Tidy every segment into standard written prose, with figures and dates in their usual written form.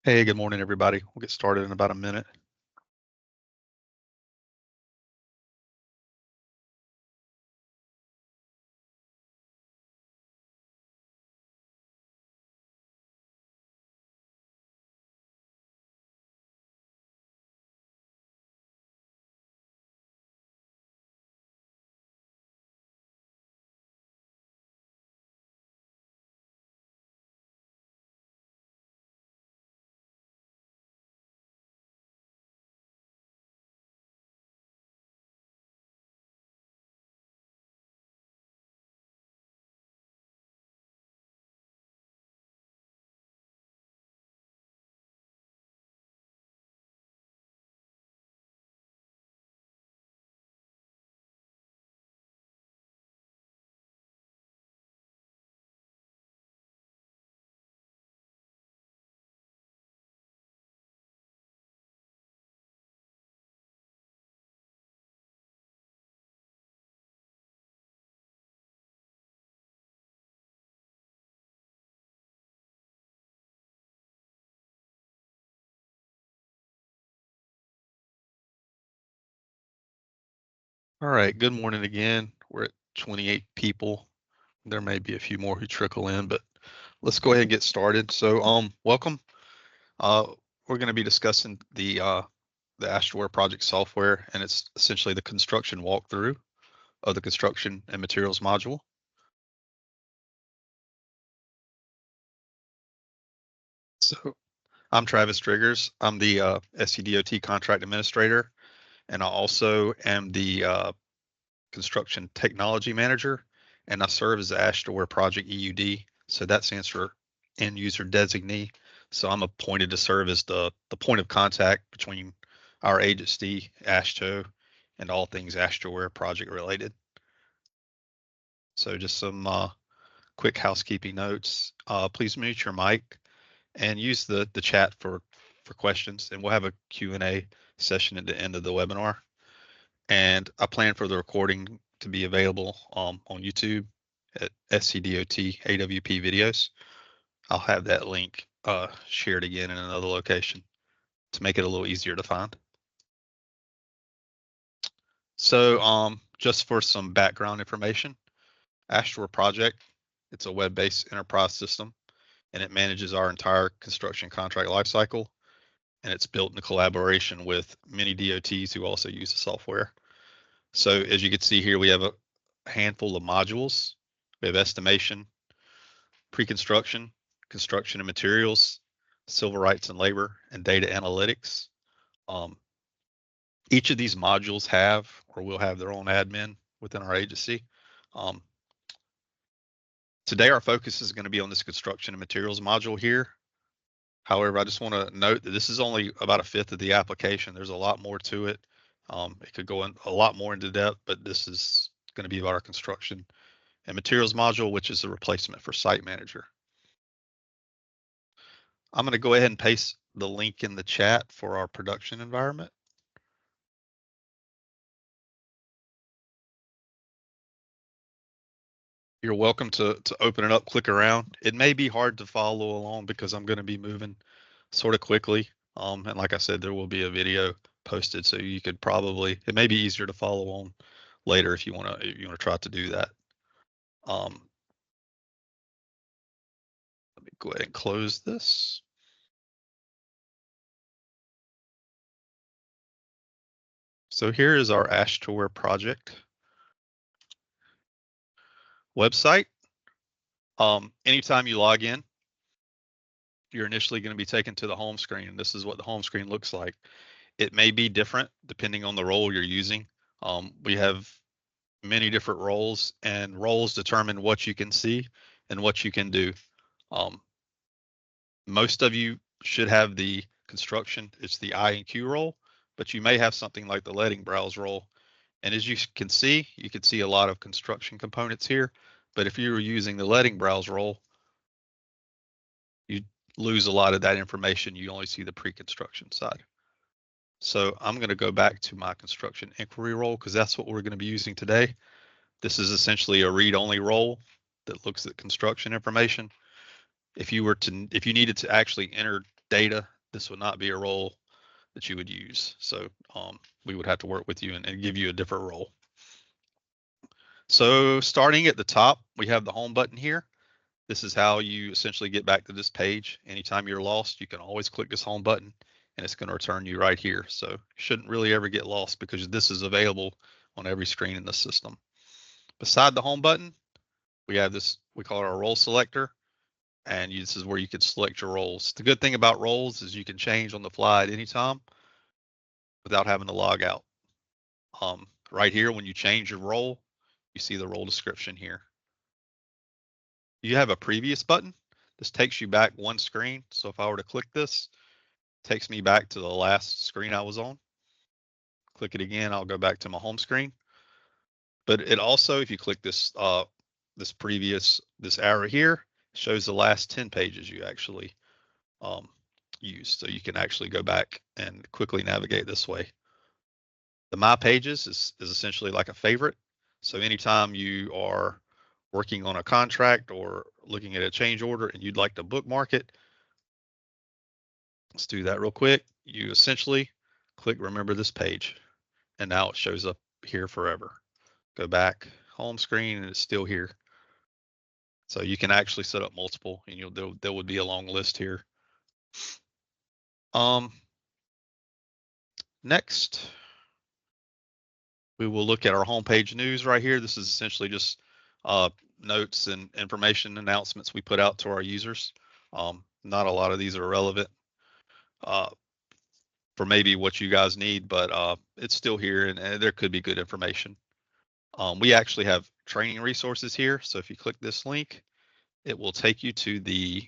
Hey, good morning, everybody. We'll get started in about a minute. All right, good morning again. We're at 28 people. There may be a few more who trickle in, but let's go ahead and get started. So, welcome. Uh, we're going to be discussing the AASHTOWare project software, and it's essentially the construction walkthrough of the construction and materials module. So, I'm Travis Triggers. I'm the SCDOT contract administrator, and I also am the construction technology manager, and I serve as the AASHTOWare project EUD. So that stands for end user designee. So I'm appointed to serve as the point of contact between our agency, AASHTO, and all things AASHTOWare project related. So just some quick housekeeping notes. Please mute your mic and use the chat for questions, and we'll have a Q&A session at the end of the webinar. And I plan for the recording to be available on YouTube at SCDOT AWP videos. I'll have that link shared again in another location to make it a little easier to find. So just for some background information, AASHTOWare Project, it's a web-based enterprise system, and it manages our entire construction contract lifecycle, and it's built in collaboration with many DOTs who also use the software. So as you can see here, we have a handful of modules. We have estimation, pre-construction, construction and materials, civil rights and labor, and data analytics. Um, each of these modules have or will have their own admin within our agency. Um, today, our focus is going to be on this construction and materials module here. However, I just want to note that this is only about a fifth of the application. There's a lot more to it. It could go in a lot more into depth, but this is going to be about our construction and materials module, which is a replacement for site manager. I'm going to go ahead and paste the link in the chat for our production environment. You're welcome to open it up, click around. It may be hard to follow along because I'm going to be moving sort of quickly. And like I said, there will be a video posted, so you could probably, it may be easier to follow on later if you want to try to do that. Let me go ahead and close this. So here is our AASHTOWare project website. Anytime you log in, you're initially going to be taken to the home screen, and this is what the home screen looks like. It may be different depending on the role you're using. We have many different roles, and roles determine what you can see and what you can do. Most of you should have the construction, it's the I and Q role, but you may have something like the letting browse role. And as you can see a lot of construction components here, but if you were using the letting browse role, you lose a lot of that information. You only see the pre-construction side. So I'm going to go back to my construction inquiry role because that's what we're going to be using today. This is essentially a read-only role that looks at construction information. If you needed to actually enter data, this would not be a role that you would use. So we would have to work with you and give you a different role. So starting at the top, we have the home button here. This is how you essentially get back to this page. Anytime you're lost, you can always click this home button and it's going to return you right here. So you shouldn't really ever get lost because this is available on every screen in the system. Beside the home button, we have this, we call it our role selector. And this is where you can select your roles. The good thing about roles is you can change on the fly at any time without having to log out. Right here, when you change your role, you see the role description here. You have a previous button. This takes you back one screen. So if I were to click this, it takes me back to the last screen I was on. Click it again, I'll go back to my home screen. But it also, if you click this this arrow here, shows the last 10 pages you actually used. So you can actually go back and quickly navigate this way. The My Pages is essentially like a favorite. So anytime you are working on a contract or looking at a change order and you'd like to bookmark it, let's do that real quick. You essentially click Remember This Page, and now it shows up here forever. Go back home screen and it's still here. So you can actually set up multiple, and there would be a long list here. Next, we will look at our homepage news right here. This is essentially just notes and information announcements we put out to our users. Not a lot of these are relevant for maybe what you guys need, but it's still here and there could be good information. We actually have training resources here. So if you click this link, it will take you to the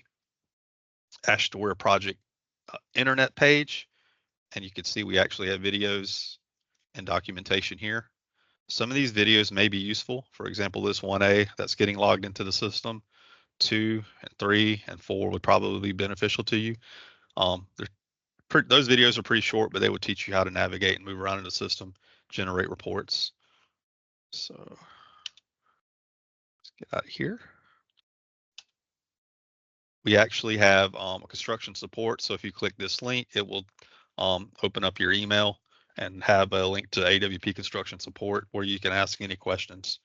AASHTOWare project internet page. And you can see we actually have videos and documentation here. Some of these videos may be useful. For example, this 1A that's getting logged into the system, 2 and 3 and 4 would probably be beneficial to you. Those videos are pretty short, but they would teach you how to navigate and move around in the system, generate reports. So let's get out of here. We actually have construction support. So if you click this link, it will open up your email and have a link to AWP construction support where you can ask any questions.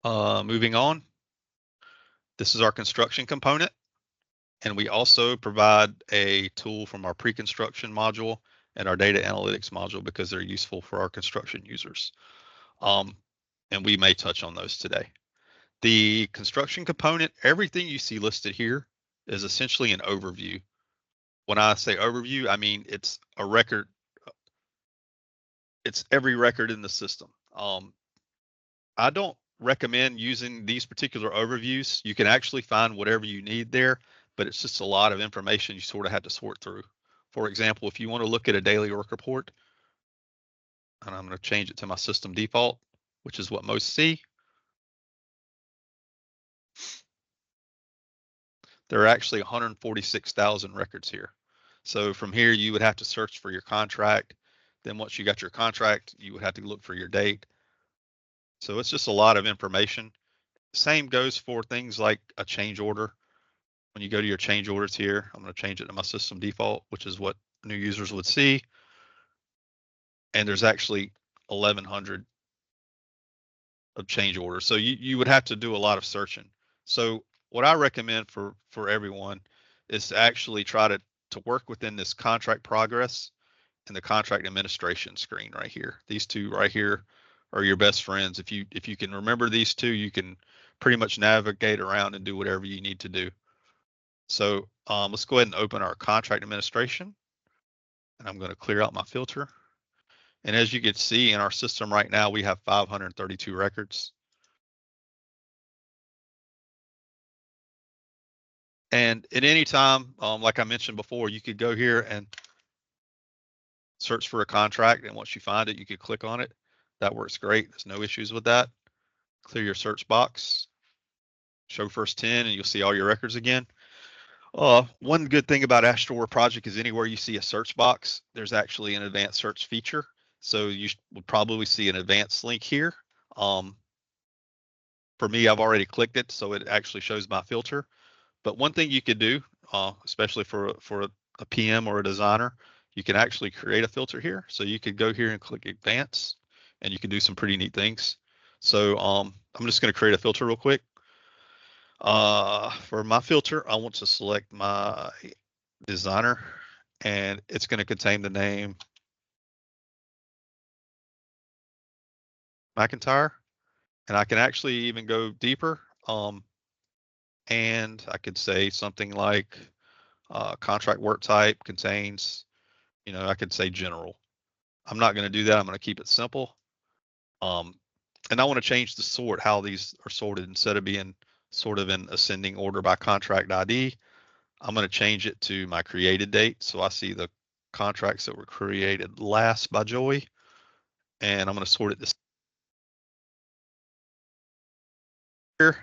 Moving on, this is our construction component. And we also provide a tool from our pre-construction module and our data analytics module because they're useful for our construction users. And we may touch on those today. The construction component, everything you see listed here is essentially an overview. When I say overview, I mean it's a record. It's every record in the system. I don't recommend using these particular overviews. You can actually find whatever you need there, but it's just a lot of information you sort of have to sort through. For example, if you want to look at a daily work report, and I'm going to change it to my system default, which is what most see. There are actually 146,000 records here. So from here, you would have to search for your contract. Then once you got your contract, you would have to look for your date. So it's just a lot of information. Same goes for things like a change order. When you go to your change orders here, I'm going to change it to my system default, which is what new users would see. And there's actually 1,100 of change orders. So you would have to do a lot of searching. So what I recommend for everyone is to actually try to work within this contract progress and the contract administration screen right here. These two right here are your best friends. If you can remember these two, you can pretty much navigate around and do whatever you need to do. So let's go ahead and open our contract administration. And I'm going to clear out my filter. And as you can see in our system right now, we have 532 records. And at any time, like I mentioned before, you could go here and search for a contract. And once you find it, you could click on it. That works great. There's no issues with that. Clear your search box, show first 10, and you'll see all your records again. One good thing about AASHTOWare project is anywhere you see a search box, there's actually an advanced search feature. So you would probably see an advanced link here. For me, I've already clicked it, so it actually shows my filter. But one thing you could do, especially for a PM or a designer, you can actually create a filter here. So you could go here and click advance, and you can do some pretty neat things. So I'm just going to create a filter real quick. For my filter, I want to select my designer, and it's going to contain the name McIntyre. And I can actually even go deeper. And I could say something like contract work type contains, I could say general. I'm not going to do that. I'm going to keep it simple. Um, and I want to change the sort, how these are sorted. Instead of being sort of in ascending order by contract ID, I'm going to change it to my created date. So I see the contracts that were created last by Joey, and I'm going to sort it this here.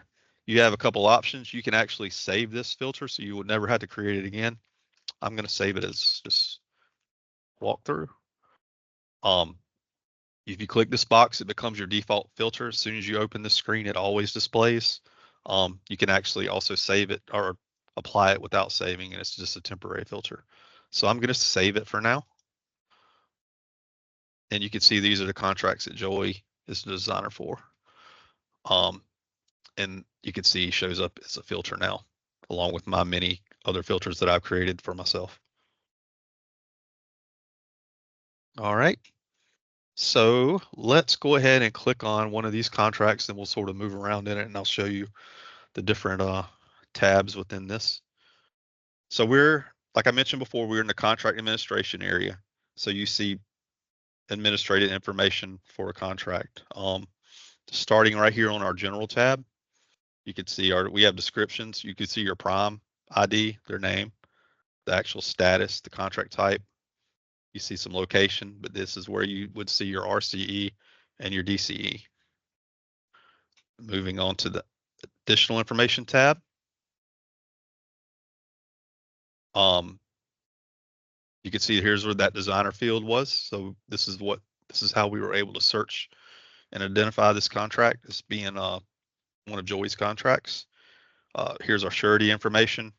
You have a couple options. You can actually save this filter so you would never have to create it again. I'm going to save it as just walkthrough. If you click this box, it becomes your default filter. As soon as you open the screen, it always displays. You can actually also save it or apply it without saving, and it's just a temporary filter. So I'm going to save it for now. And you can see these are the contracts that Joey is the designer for. And you can see shows up as a filter now, along with my many other filters that I've created for myself. All right. So let's go ahead and click on one of these contracts, and we'll sort of move around in it, and I'll show you the different tabs within this. So like I mentioned before, we're in the contract administration area. So you see administrative information for a contract. Starting right here on our general tab, you can see we have descriptions. You can see your prime ID, their name, the actual status, the contract type. You see some location, but this is where you would see your RCE and your DCE. Moving on to the additional information tab. You can see here's where that designer field was. So this is how we were able to search and identify this contract as being one of Joey's contracts. Here's our surety information,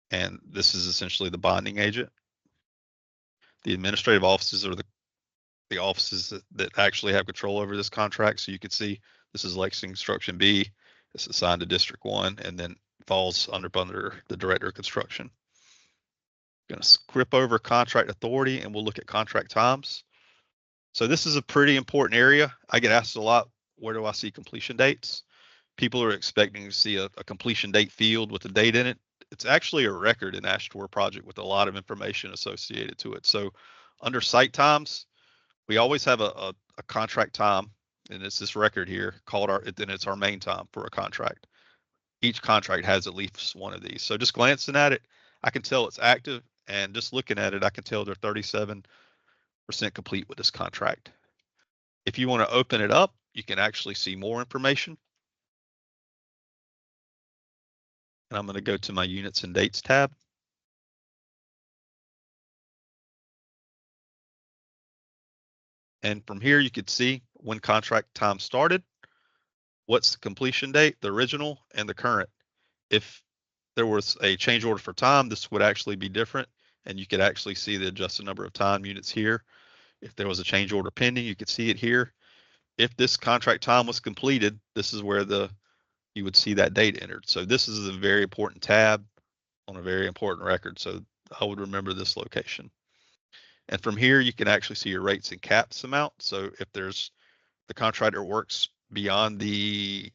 and this is essentially the bonding agent. The administrative offices are the offices that actually have control over this contract. So you can see this is Lexington Construction B. It's assigned to District 1 and then falls under the Director of Construction. Going to skip over contract authority, and we'll look at contract times. So this is a pretty important area. I get asked a lot, where do I see completion dates? People are expecting to see a completion date field with a date in it. It's actually a record in AASHTOWare project with a lot of information associated to it. So under site times, we always have a contract time, and it's this record here called then it's our main time for a contract. Each contract has at least one of these. So just glancing at it, I can tell it's active, and just looking at it, I can tell they're 37% complete with this contract. If you want to open it up, you can actually see more information. And I'm going to go to my units and dates tab. And from here, you can see when contract time started, what's the completion date, the original, and the current. If there was a change order for time, this would actually be different. And you could actually see the adjusted number of time units here. If there was a change order pending, you could see it here. If this contract time was completed, this is where you would see that date entered. So this is a very important tab on a very important record. So I would remember this location. And from here, you can actually see your rates and caps amount. So if the contractor works beyond the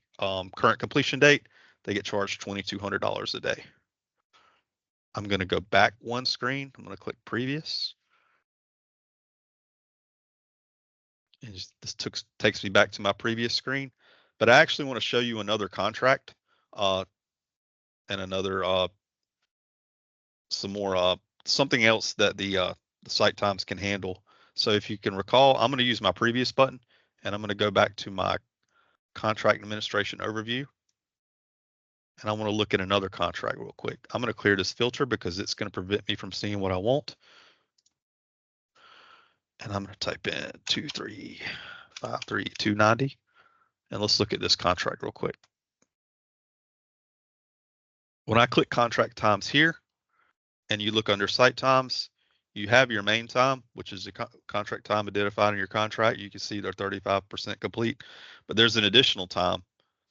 current completion date, they get charged $2,200 a day. I'm going to go back one screen. I'm going to click previous. And this takes me back to my previous screen. But I actually want to show you another contract and another something else that the site times can handle. So if you can recall, I'm going to use my previous button, and I'm going to go back to my contract administration overview. And I want to look at another contract real quick. I'm going to clear this filter because it's going to prevent me from seeing what I want. And I'm going to type in 2353290. And let's look at this contract real quick. When I click contract times here and you look under site times, you have your main time, which is the contract time identified in your contract. You can see they're 35% complete, but there's an additional time.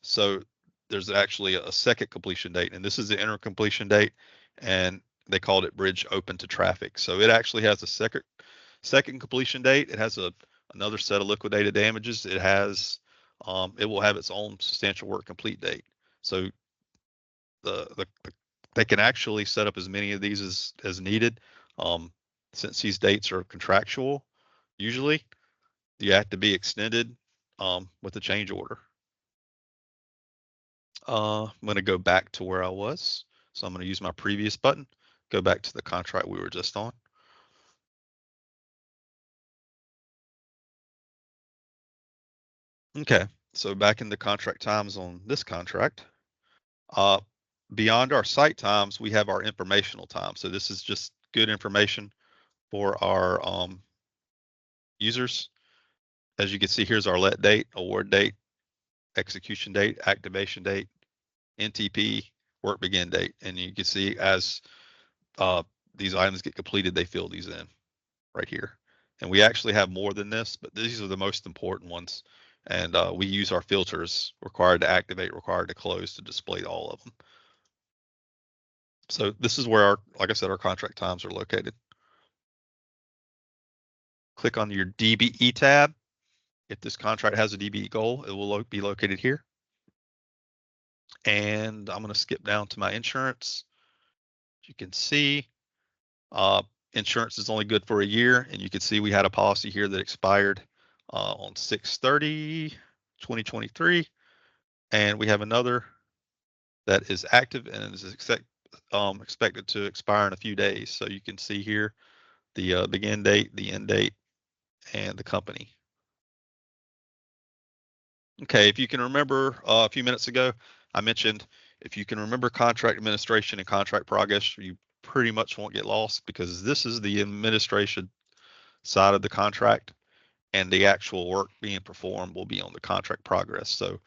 So there's actually a second completion date, and this is the interim completion date, and they called it bridge open to traffic. So it actually has a second completion date. It has another set of liquidated damages. It will have its own substantial work complete date. So the they can actually set up as many of these as needed. Um, since these dates are contractual, usually you have to be extended with a change order. I'm going to go back to where I was. So I'm going to use my previous button, go back to the contract we were just on. Okay, so back in the contract times on this contract, uh, beyond our site times, we have our informational time. So this is just good information for our users. As you can see, here's our let date, award date, execution date, activation date, NTP, work begin date. And you can see as these items get completed, they fill these in right here. And we actually have more than this, but these are the most important ones. And we use our filters required to activate, required to close to display all of them. So this is where like I said, our contract times are located. Click on your DBE tab. If this contract has a DBE goal, it will be located here. And I'm going to skip down to my insurance. As you can see, uh, insurance is only good for a year, and you can see we had a policy here that expired on 6/30/2023, and we have another that is active and is expected to expire in a few days. So you can see here the begin date, the end date, and the company. Okay, if you can remember a few minutes ago, I mentioned if you can remember contract administration and contract progress, you pretty much won't get lost because this is the administration side of the contract and the actual work being performed will be on the contract progress. So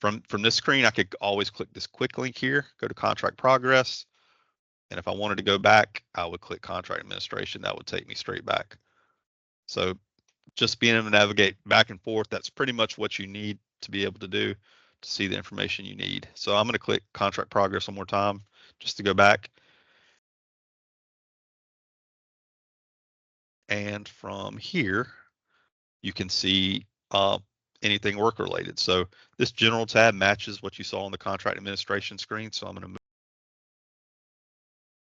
from this screen, I could always click this quick link here, go to contract progress. And if I wanted to go back, I would click contract administration. That would take me straight back. So just being able to navigate back and forth, that's pretty much what you need to be able to do to see the information you need. So I'm going to click contract progress one more time just to go back. And from here, you can see anything work related. So this general tab matches what you saw on the contract administration screen. So I'm going to move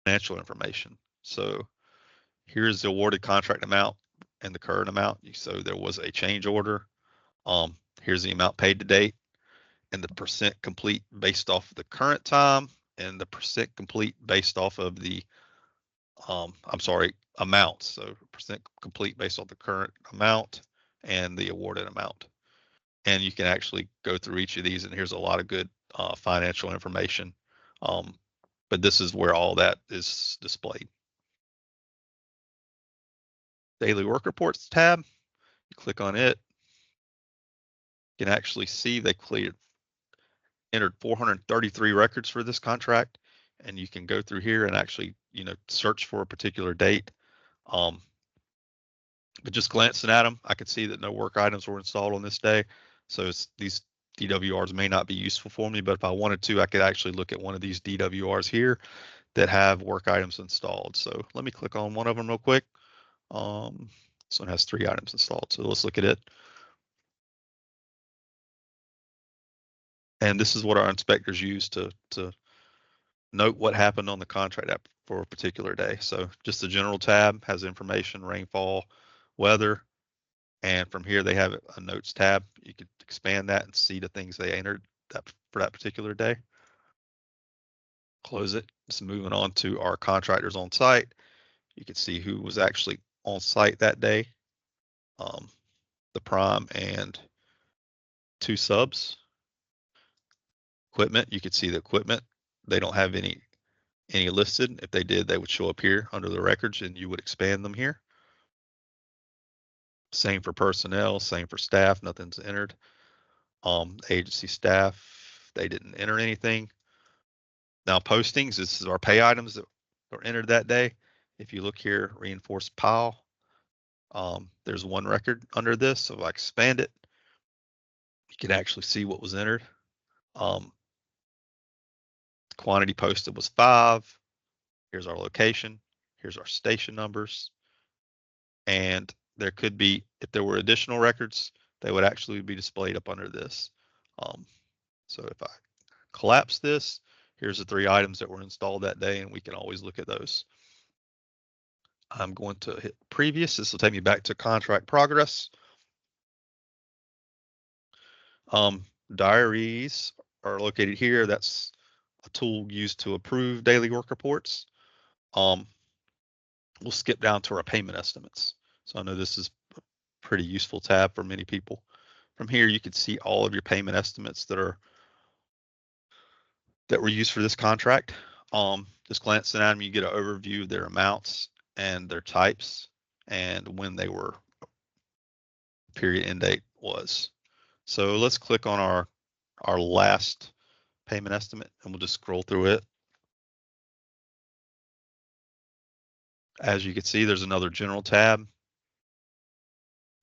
financial information. So here's the awarded contract amount and the current amount. So there was a change order. Here's the amount paid to date and the percent complete based off of the current time and the percent complete based off of the amounts. So percent complete based on the current amount and the awarded amount. And you can actually go through each of these, and here's a lot of good financial information. But this is where all that is displayed. Daily work reports tab, you click on it, you can actually see they entered 433 records for this contract, and you can go through here and actually, search for a particular date. But just glancing at them, I could see that no work items were installed on this day. So these DWRs may not be useful for me, but if I wanted to, I could actually look at one of these DWRs here that have work items installed. So let me click on one of them real quick. This one has 3 items installed. So let's look at it. And this is what our inspectors use to note what happened on the contract app for a particular day. So just the general tab has information, rainfall, weather, and from here they have a notes tab. You could expand that and see the things they entered for that particular day. Close it. Just moving on to our contractors on site. You can see who was actually on site that day. The prime and 2 subs. Equipment, you can see the equipment. They don't have any listed. If they did, they would show up here under the records and you would expand them here. Same for personnel, same for staff, nothing's entered. Agency staff, they didn't enter anything. Now postings, this is our pay items that were entered that day. If you look here, reinforced pile, there's one record under this. So if I expand it, you can actually see what was entered. Quantity posted was 5. Here's our location. Here's our station numbers. And there could be, if there were additional records, they would actually be displayed up under this. So if I collapse this, here's the 3 items that were installed that day, and we can always look at those. I'm going to hit previous. This will take me back to contract progress. Diaries are located here. That's a tool used to approve daily work reports. We'll skip down to our payment estimates. So I know this is a pretty useful tab for many people. From here, you can see all of your payment estimates that were used for this contract. Just glancing at them, you get an overview of their amounts and their types and when they were period end date was. So let's click on our last payment estimate and we'll just scroll through it. As you can see, there's another general tab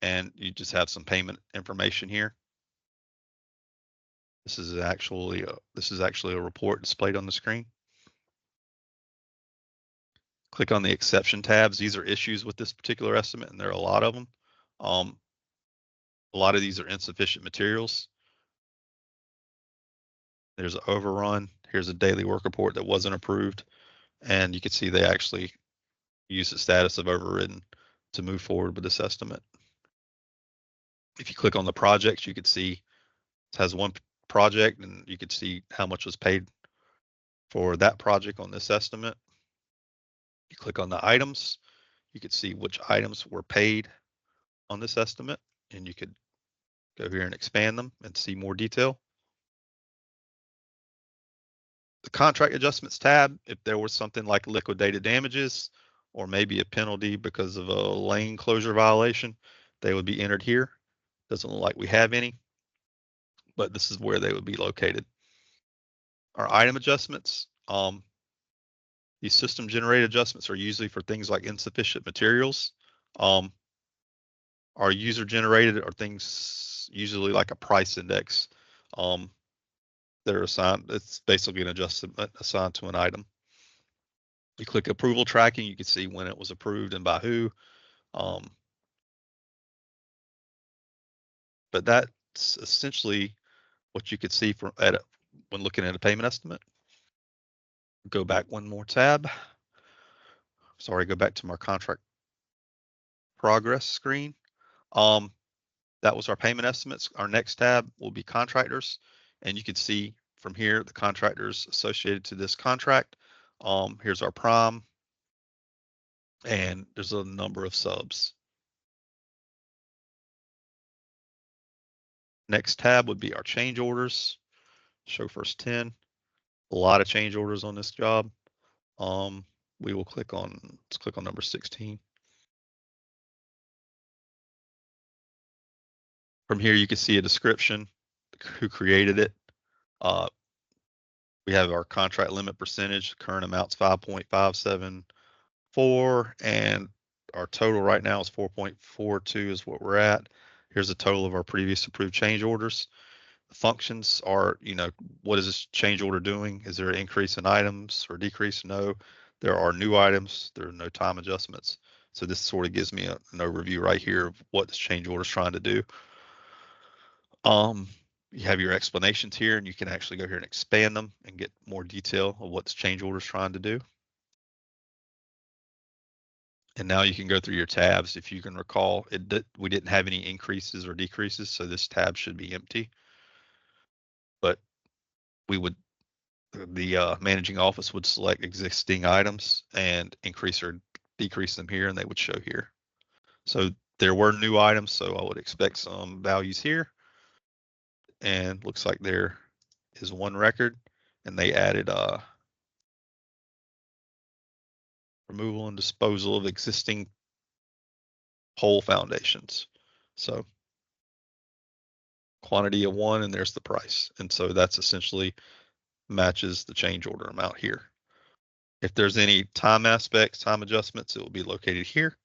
and you just have some payment information here. This is actually a report displayed on the screen. Click on the exception tabs. These are issues with this particular estimate, and there are a lot of them. A lot of these are insufficient materials. There's an overrun. Here's a daily work report that wasn't approved, and you can see they actually use the status of overridden to move forward with this estimate. If you click on the projects, you can see it has one project, and you can see how much was paid for that project on this estimate. You click on the items, you can see which items were paid on this estimate, and you could go here and expand them and see more detail. The contract adjustments tab, if there was something like liquidated damages or maybe a penalty because of a lane closure violation, they would be entered here. Doesn't look like we have any, but this is where they would be located. Our item adjustments, these system generated adjustments are usually for things like insufficient materials. Our user generated are things usually like a price index. They're assigned, it's basically an adjustment assigned to an item. You click approval tracking, you can see when it was approved and by who. But that's essentially what you could see when looking at a payment estimate. Go back one more tab. Sorry, go back to my contract progress screen. That was our payment estimates. Our next tab will be contractors, and you can see from here the contractors associated to this contract. Here's our prime, and there's a number of subs. Next tab would be our change orders. Show first 10. A lot of change orders on this job. We will let's click on number 16. From here, you can see a description, who created it. We have our contract limit percentage, current amount's 5.574, and our total right now is 4.42 is what we're at. Here's a total of our previous approved change orders. The functions are, what is this change order doing? Is there an increase in items or decrease? No. There are new items. There are no time adjustments. So this sort of gives me an overview right here of what this change order is trying to do. You have your explanations here, and you can actually go here and expand them and get more detail of what this change order is trying to do. And now you can go through your tabs. If you can recall, we didn't have any increases or decreases, so this tab should be empty. But the managing office would select existing items and increase or decrease them here, and they would show here. So there were new items, so I would expect some values here. And looks like there is one record, and they added removal and disposal of existing pole foundations. So quantity of 1, and there's the price. And so that's essentially matches the change order amount here. If there's any time aspects, time adjustments, it will be located here.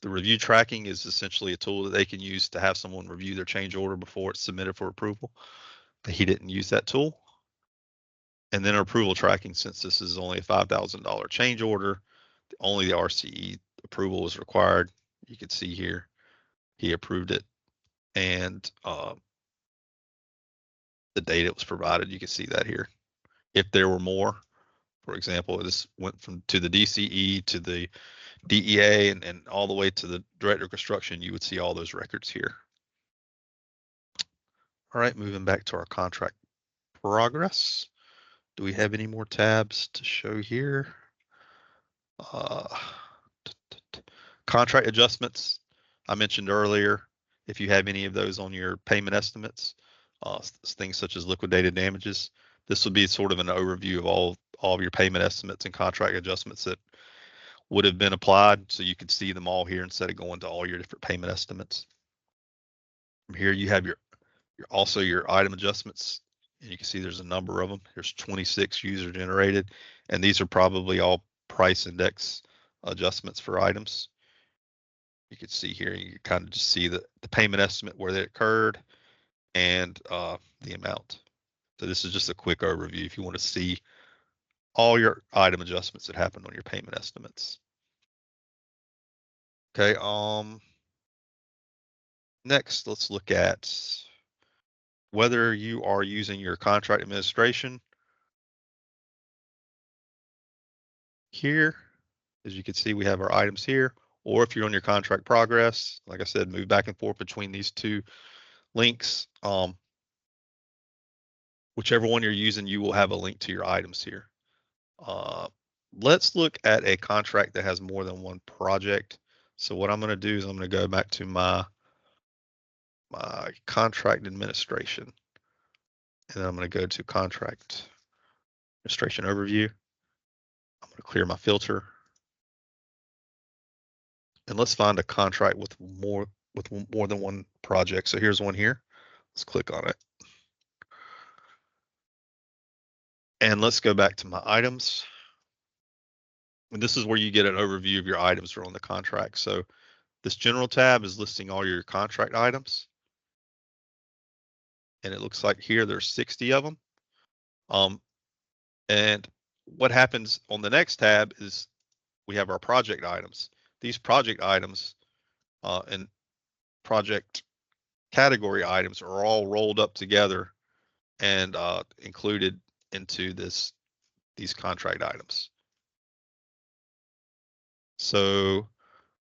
The review tracking is essentially a tool that they can use to have someone review their change order before it's submitted for approval. But he didn't use that tool. And then approval tracking, since this is only a $5,000 change order, only the RCE approval is required. You can see here, he approved it, and the date it was provided, you can see that here. If there were more, for example, this went from to the DCE to the DEA and all the way to the director of construction, you would see all those records here. All right, moving back to our contract progress. Do we have any more tabs to show here? Contract adjustments, I mentioned earlier, if you have any of those on your payment estimates, things such as liquidated damages, this would be sort of an overview of all of your payment estimates and contract adjustments that would have been applied, so you could see them all here instead of going to all your different payment estimates. From here you have your also your item adjustments, and you can see there's a number of them. There's 26 user generated, and these are probably all price index adjustments for items. You can see here, you can kind of just see the payment estimate where they occurred and the amount. So this is just a quick overview if you want to see all your item adjustments that happened on your payment estimates. Okay, next let's look at whether you are using your contract administration. Here, as you can see, we have our items here, or if you're on your contract progress, like I said, move back and forth between these two links. Whichever one you're using, you will have a link to your items here. Let's look at a contract that has more than one project. So what I'm going to do is I'm going to go back to my contract administration, and I'm going to go to contract administration overview. I'm going to clear my filter, and let's find a contract with more than one project. So here's one here. Let's click on it. And let's go back to my items. And this is where you get an overview of your items that are on the contract. So this general tab is listing all your contract items. And it looks like here there's 60 of them. And what happens on the next tab is we have our project items. These project items and project category items are all rolled up together and included into these contract items. So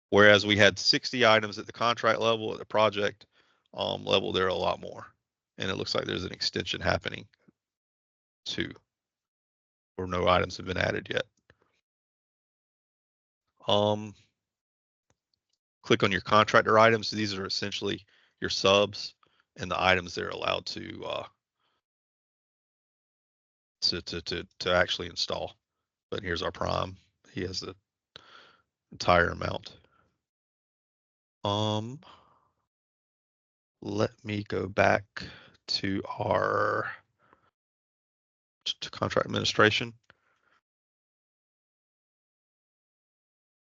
whereas we had 60 items at the contract level, at the project level, there are a lot more. And it looks like there's an extension happening too, where no items have been added yet. Click on your contractor items. These are essentially your subs and the items they're allowed to actually install. But here's our prime. He has the entire amount. Let me go back to our contract administration.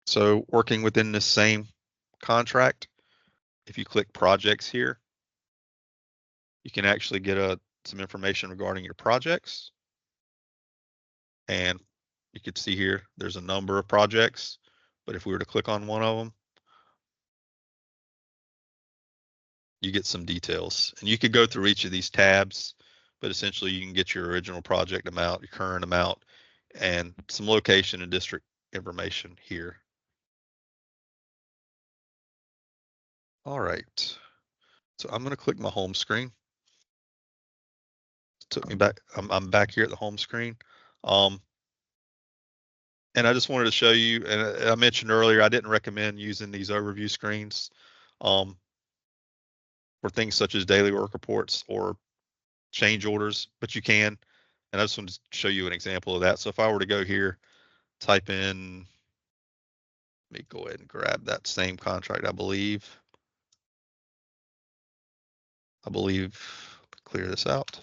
So working within this same contract, if you click projects here, you can actually get some information regarding your projects. And you can see here, there's a number of projects, but if we were to click on one of them, you get some details. And you could go through each of these tabs, but essentially you can get your original project amount, your current amount, and some location and district information here. All right, so I'm going to click my home screen. It took me back. I'm back here at the home screen. And I just wanted to show you, and I mentioned earlier, I didn't recommend using these overview screens for things such as daily work reports or change orders, but you can. And I just wanted to show you an example of that. So if I were to go here, type in, let me go ahead and grab that same contract, I believe, click clear this out.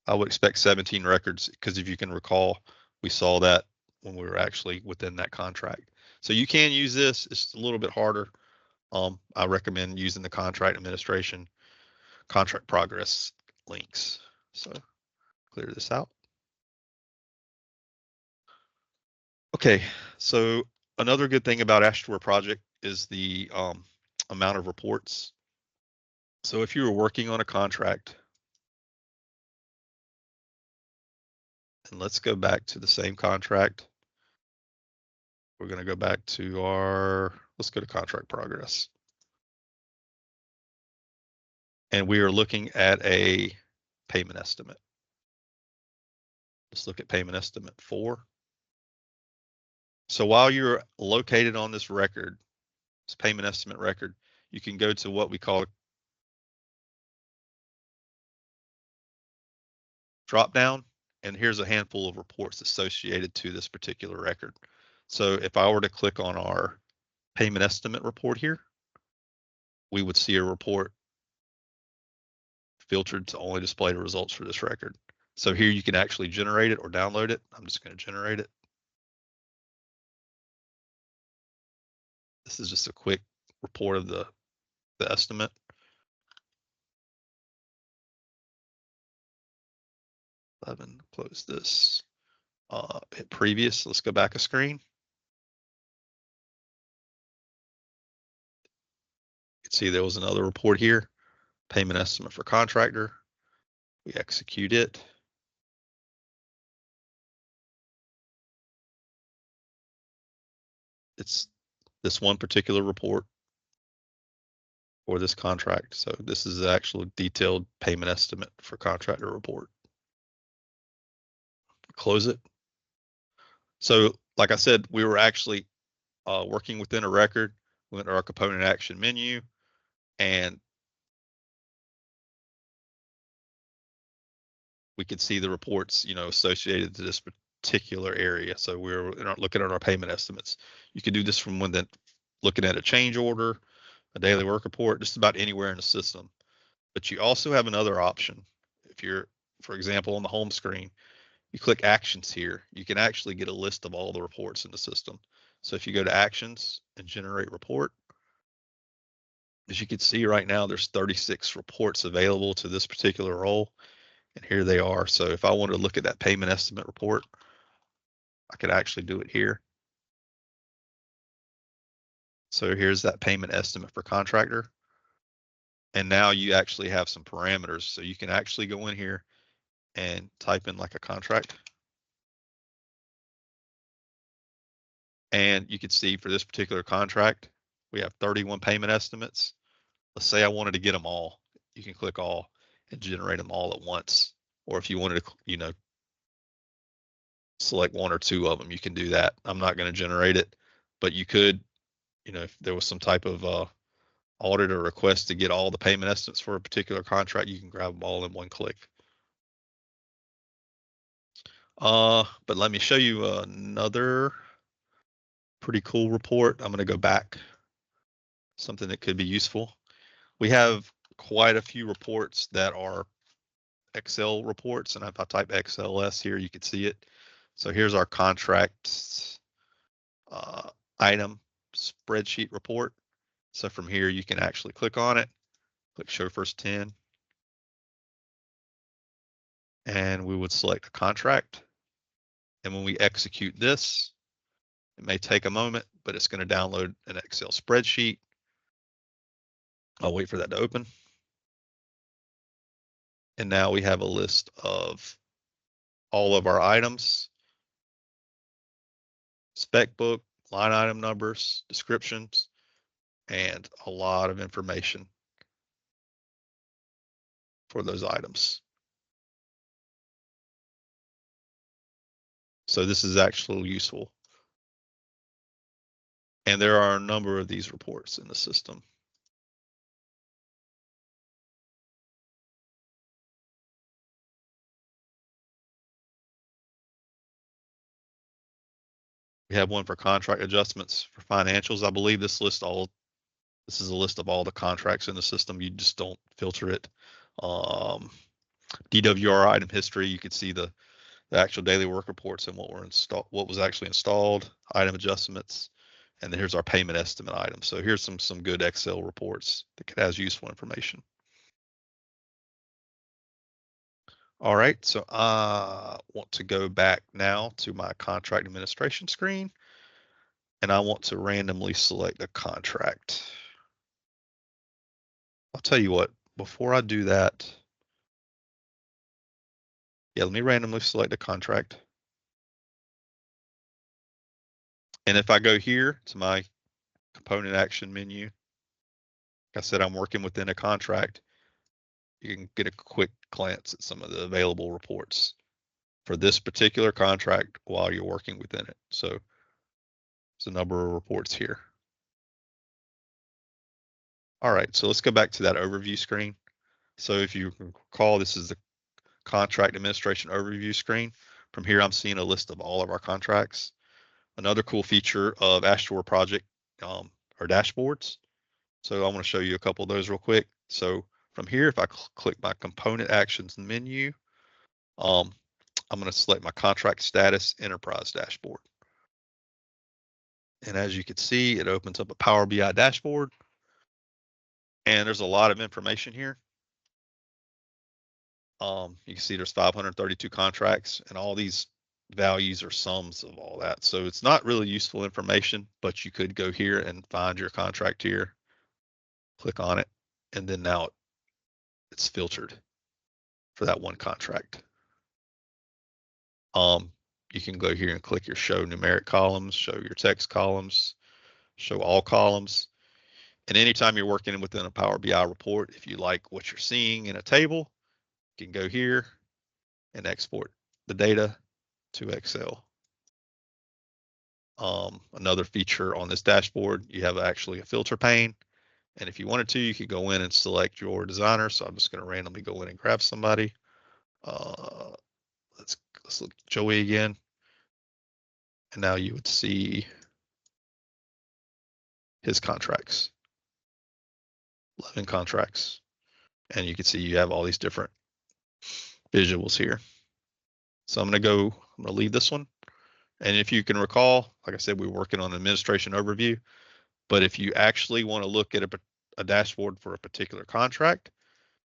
I would expect 17 records because if you can recall, we saw that when we were actually within that contract. So you can use this. It's a little bit harder. I recommend using the contract administration, contract progress links. So clear this out. Okay, so another good thing about AASHTOWare project is the amount of reports. So if you were working on a contract, and let's go back to the same contract. We're going to go back to let's go to contract progress. And we are looking at a payment estimate. Let's look at payment estimate 4. So while you're located on this record, this payment estimate record, you can go to what we call drop down, and here's a handful of reports associated to this particular record. So if I were to click on our payment estimate report here, we would see a report filtered to only display the results for this record. So here you can actually generate it or download it. I'm just going to generate it. This is just a quick report of the estimate. Close this. Hit previous. Let's go back a screen. You can see there was another report here. Payment estimate for contractor. We execute it. It's this one particular report for this contract. So this is the actual detailed payment estimate for contractor report. Close it. So like I said, we were actually working within a record. We went to our component action menu, and we could see the reports, associated to this particular area. So we're looking at our payment estimates. You can do this from looking at a change order, a daily work report, just about anywhere in the system. But you also have another option. If you're, for example, on the home screen, you click actions here, you can actually get a list of all the reports in the system. So if you go to actions and generate report, as you can see right now, there's 36 reports available to this particular role. And here they are. So if I wanted to look at that payment estimate report, I could actually do it here. So here's that payment estimate for contractor. And now you actually have some parameters. So you can actually go in here and type in like a contract. And you can see for this particular contract, we have 31 payment estimates. Let's say I wanted to get them all. You can click all and generate them all at once. Or if you wanted to, select 1 or 2 of them, you can do that. I'm not going to generate it, but you could, if there was some type of audit or request to get all the payment estimates for a particular contract, you can grab them all in one click. But let me show you another pretty cool report. I'm going to go back. Something that could be useful. We have quite a few reports that are Excel reports, and if I type XLS here, you can see it. So here's our contract item spreadsheet report. So from here, you can actually click on it, click show first 10, and we would select a contract. And when we execute this, it may take a moment, but it's going to download an Excel spreadsheet. I'll wait for that to open. And now we have a list of all of our items, spec book, line item numbers, descriptions, and a lot of information for those items. So this is actually useful. And there are a number of these reports in the system. We have one for contract adjustments for financials. I believe this is a list of all the contracts in the system. You just don't filter it. DWR item history, you can see the actual daily work reports and what was actually installed, item adjustments, and then here's our payment estimate item. So here's some good Excel reports that has useful information. All right, so I want to go back now to my contract administration screen, and I want to randomly select a contract. I'll tell you what, before I do that, yeah, let me randomly select a contract. And if I go here to my component action menu, like I said, I'm working within a contract. You can get a quick glance at some of the available reports for this particular contract while you're working within it. So there's a number of reports here. All right, so let's go back to that overview screen. So if you recall, this is the contract administration overview screen. From here, I'm seeing a list of all of our contracts. Another cool feature of AASHTOWare project are dashboards. So I want to show you a couple of those real quick. So from here, if I click my component actions menu, I'm going to select my contract status enterprise dashboard. And as you can see, it opens up a Power BI dashboard. And there's a lot of information here. You can see there's 532 contracts, and all these values are sums of all that. So it's not really useful information, but you could go here and find your contract here, click on it, and then now it's filtered for that one contract. You can go here and click your show numeric columns, show your text columns, show all columns. And anytime you're working within a Power BI report, if you like what you're seeing in a table, you can go here and export the data to Excel. Another feature on this dashboard, you have actually a filter pane. And if you wanted to, you could go in and select your designer. So I'm just going to randomly go in and grab somebody. Let's look at Joey again. And now you would see his contracts, 11 contracts. And you can see you have all these different visuals here. So I'm going to leave this one. And if you can recall, like I said, we're working on administration overview. But if you actually want to look at a dashboard for a particular contract,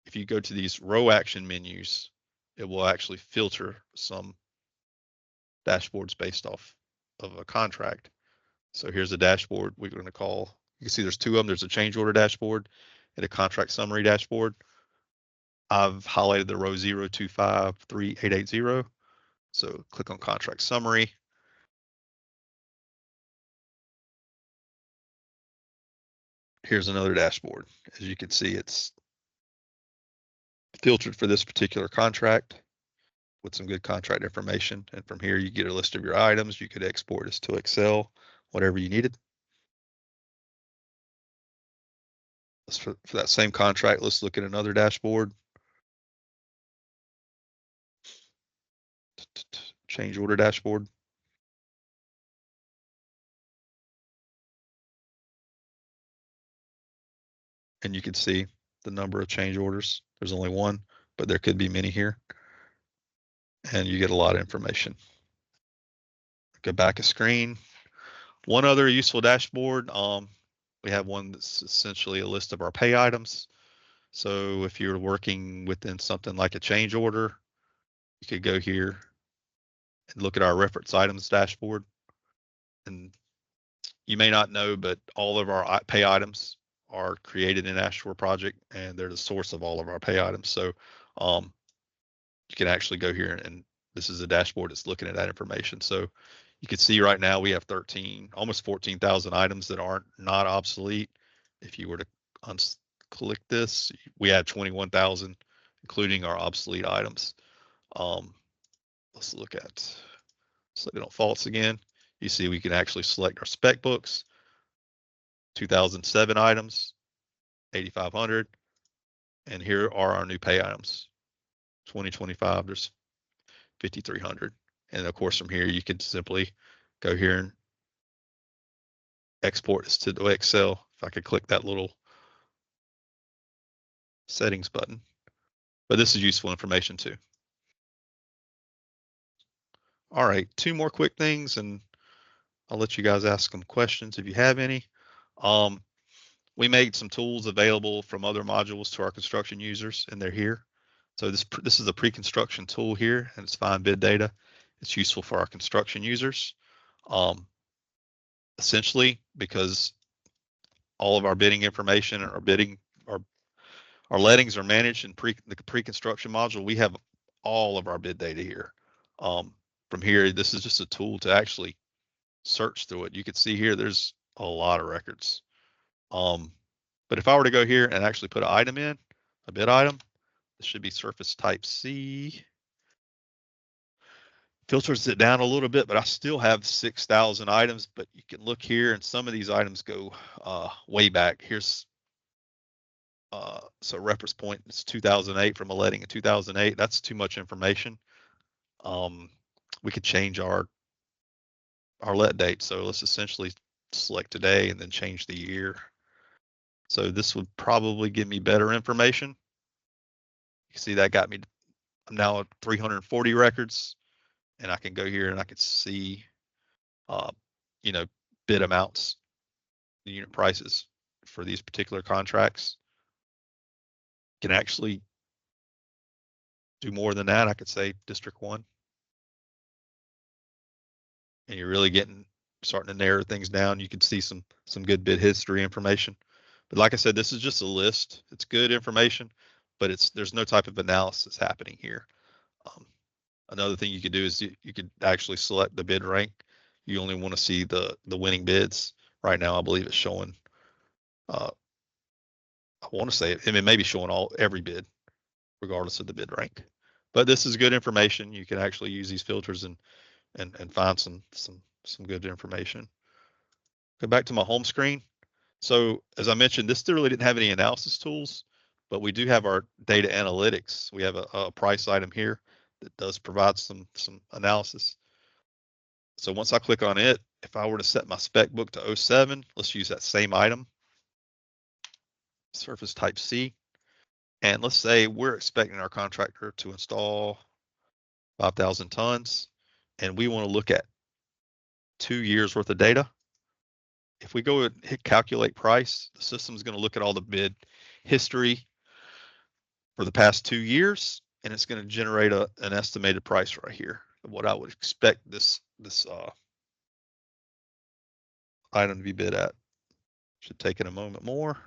if you go to these row action menus, it will actually filter some dashboards based off of a contract. So here's a dashboard we're going to call, you can see there's two of them. There's a change order dashboard and a contract summary dashboard. I've highlighted the row 0253880. So click on contract summary. Here's another dashboard. As you can see, it's filtered for this particular contract with some good contract information. And from here, you get a list of your items. You could export this to Excel, whatever you needed. For that same contract, let's look at another dashboard. Change order dashboard. And you can see the number of change orders. There's only one, but there could be many here. And you get a lot of information. Go back a screen. One other useful dashboard. We have one that's essentially a list of our pay items. So if you're working within something like a change order, you could go here and look at our reference items dashboard. And you may not know, but all of our pay items are created in AASHTOWare project, and they're the source of all of our pay items. So you can actually go here, and this is a dashboard that's looking at that information. So you can see right now we have almost 14,000 items that aren't not obsolete. If you were to click this, we had 21,000, including our obsolete items. Let's look at select on faults again. You see we can actually select our spec books, 2007 items, 8,500, and here are our new pay items. 2025, there's 5,300. And of course, from here, you can simply go here and export this to Excel. If I could click that little settings button, but this is useful information too. All right, two more quick things, and I'll let you guys ask some questions if you have any. Um, we made some tools available from other modules to our construction users, and they're here. So this is a pre-construction tool here, and it's find bid data. It's useful for our construction users. Essentially, because all of our bidding information, our lettings are managed in the pre-construction module. We have all of our bid data here. From here, this is just a tool to actually search through it. You can see here, there's a lot of records. But if I were to go here and actually put an item in, a bid item, this should be surface type C. Filters it down a little bit, but I still have 6,000 items. But you can look here, and some of these items go way back. Here's so reference point is 2008 from a letting in 2008. That's too much information. We could change our let date. So let's essentially select today and then change the year. So this would probably give me better information. You can see that got me, I'm now at 340 records, and I can go here and I can see, you know, bid amounts, the unit prices for these particular contracts. Can actually do more than that. I could say District 1. And you're really starting to narrow things down. You can see some good bid history information. But like I said, this is just a list. It's good information, but there's no type of analysis happening here. Another thing you could do is you could actually select the bid rank. You only want to see the winning bids. Right now, I believe it's showing. I want to say it may be showing every bid, regardless of the bid rank. But this is good information. You can actually use these filters and find some good information. Go back to my home screen. So as I mentioned, this really didn't have any analysis tools, but we do have our data analytics. We have a price item here that does provide some analysis. So once I click on it, if I were to set my spec book to 07, let's use that same item, surface type C. And let's say we're expecting our contractor to install 5,000 tons, and we want to look at 2 years worth of data. If we go and hit calculate price, the system is going to look at all the bid history for the past 2 years, and it's going to generate an estimated price right here of what I would expect this item to be bid at. Should take it a moment more.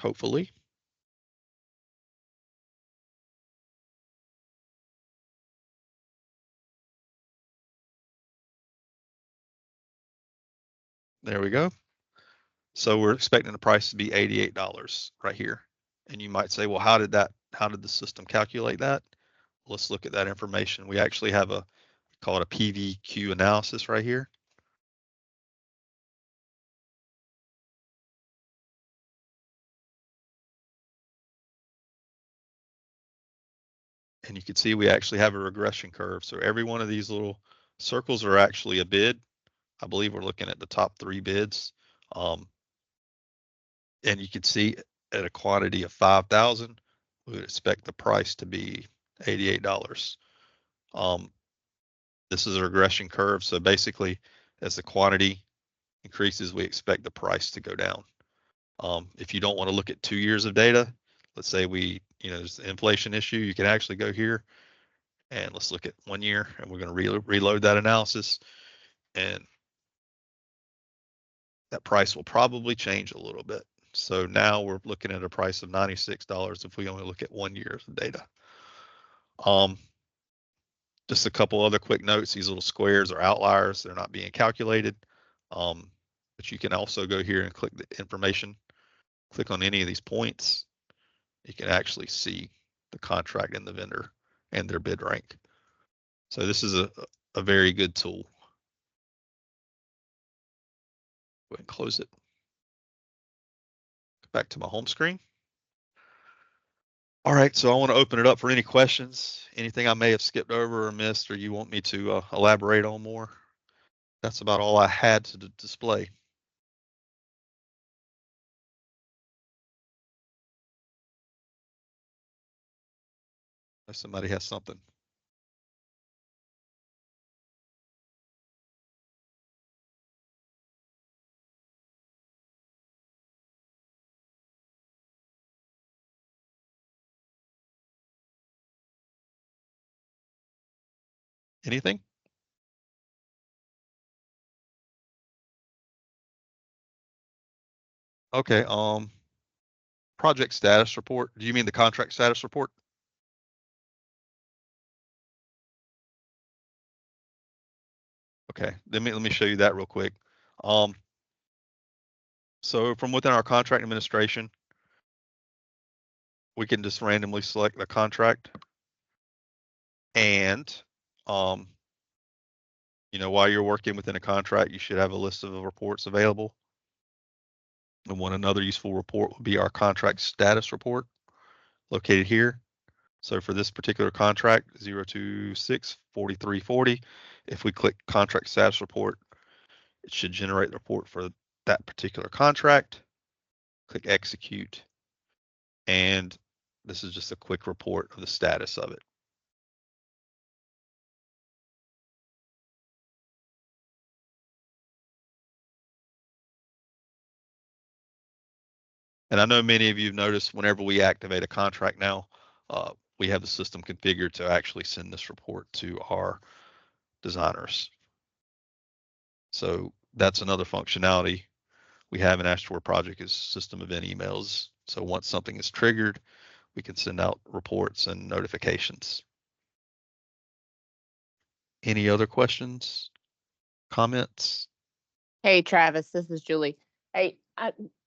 Hopefully. There we go. So we're expecting the price to be $88 right here. And you might say, well, how did the system calculate that? Let's look at that information. We actually have call it a PVQ analysis right here. And you can see we actually have a regression curve. So every one of these little circles are actually a bid. I believe we're looking at the top 3 bids. And you can see at a quantity of 5,000, we would expect the price to be $88. This is a regression curve. So basically, as the quantity increases, we expect the price to go down. If you don't want to look at 2 years of data, let's say there's the inflation issue, you can actually go here and let's look at 1 year, and we're going to reload that analysis, and that price will probably change a little bit. So now we're looking at a price of $96 if we only look at 1 year of data. Just a couple other quick notes. These little squares are outliers. They're not being calculated. But you can also go here and click the information, click on any of these points. You can actually see the contract and the vendor and their bid rank. So this is a very good tool. Go ahead and close it. Go back to my home screen. All right, so I want to open it up for any questions, anything I may have skipped over or missed, or you want me to elaborate on more. That's about all I had to display. Somebody has something. Anything? Okay. Project status report. Do you mean the contract status report? Okay. Let me show you that real quick. Um, so from within our contract administration, we can just randomly select the contract, and um, while you're working within a contract, you should have a list of the reports available. And another useful report would be our contract status report located here. So for this particular contract, 026-4340, if we click contract status report, it should generate the report for that particular contract. Click execute, and this is just a quick report of the status of it. And I know many of you have noticed whenever we activate a contract now, we have the system configured to actually send this report to our designers. So that's another functionality we have in AASHTOWare project is system event emails. So once something is triggered, we can send out reports and notifications. Any other questions, comments? Hey, Travis, this is Julie. Hey,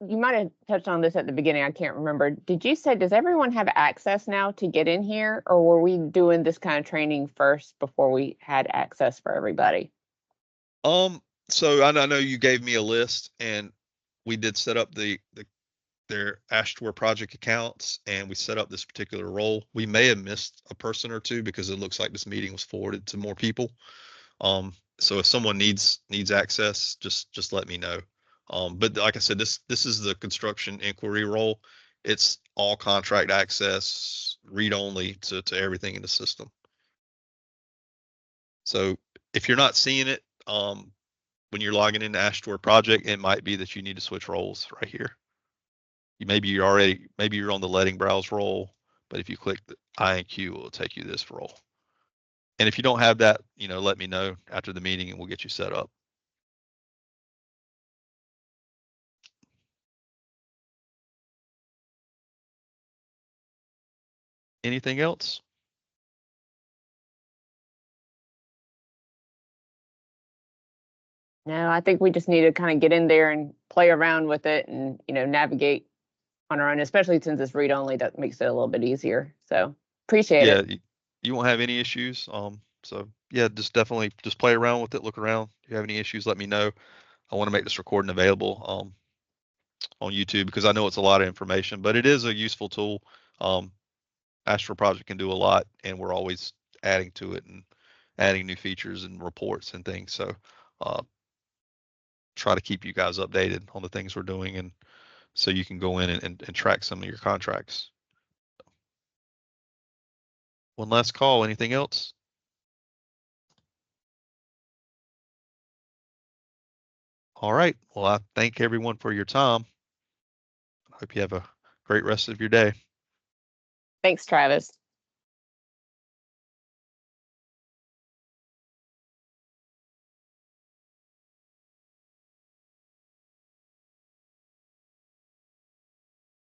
you might have touched on this at the beginning. I can't remember. Did you say, does everyone have access now to get in here, or were we doing this kind of training first before we had access for everybody? So I know you gave me a list, and we did set up their AASHTOWare project accounts, and we set up this particular role. We may have missed a person or two because it looks like this meeting was forwarded to more people. So if someone needs access, just let me know. But like I said, this is the construction inquiry role. It's all contract access, read only to everything in the system. So if you're not seeing it, when you're logging into AASHTOWare project, it might be that you need to switch roles right here. Maybe you're on the letting browse role, but if you click the INQ, it will take you to this role. And if you don't have that, let me know after the meeting and we'll get you set up. Anything else? No, I think we just need to kind of get in there and play around with it and, navigate on our own, especially since it's read only, that makes it a little bit easier. So appreciate it. Yeah, you won't have any issues. So yeah, definitely play around with it, look around. If you have any issues, let me know. I want to make this recording available on YouTube because I know it's a lot of information, but it is a useful tool. AASHTOWare project can do a lot, and we're always adding to it and adding new features and reports and things. So try to keep you guys updated on the things we're doing, and so you can go in and track some of your contracts. One last call. Anything else? All right. Well, I thank everyone for your time. I hope you have a great rest of your day. Thanks, Travis.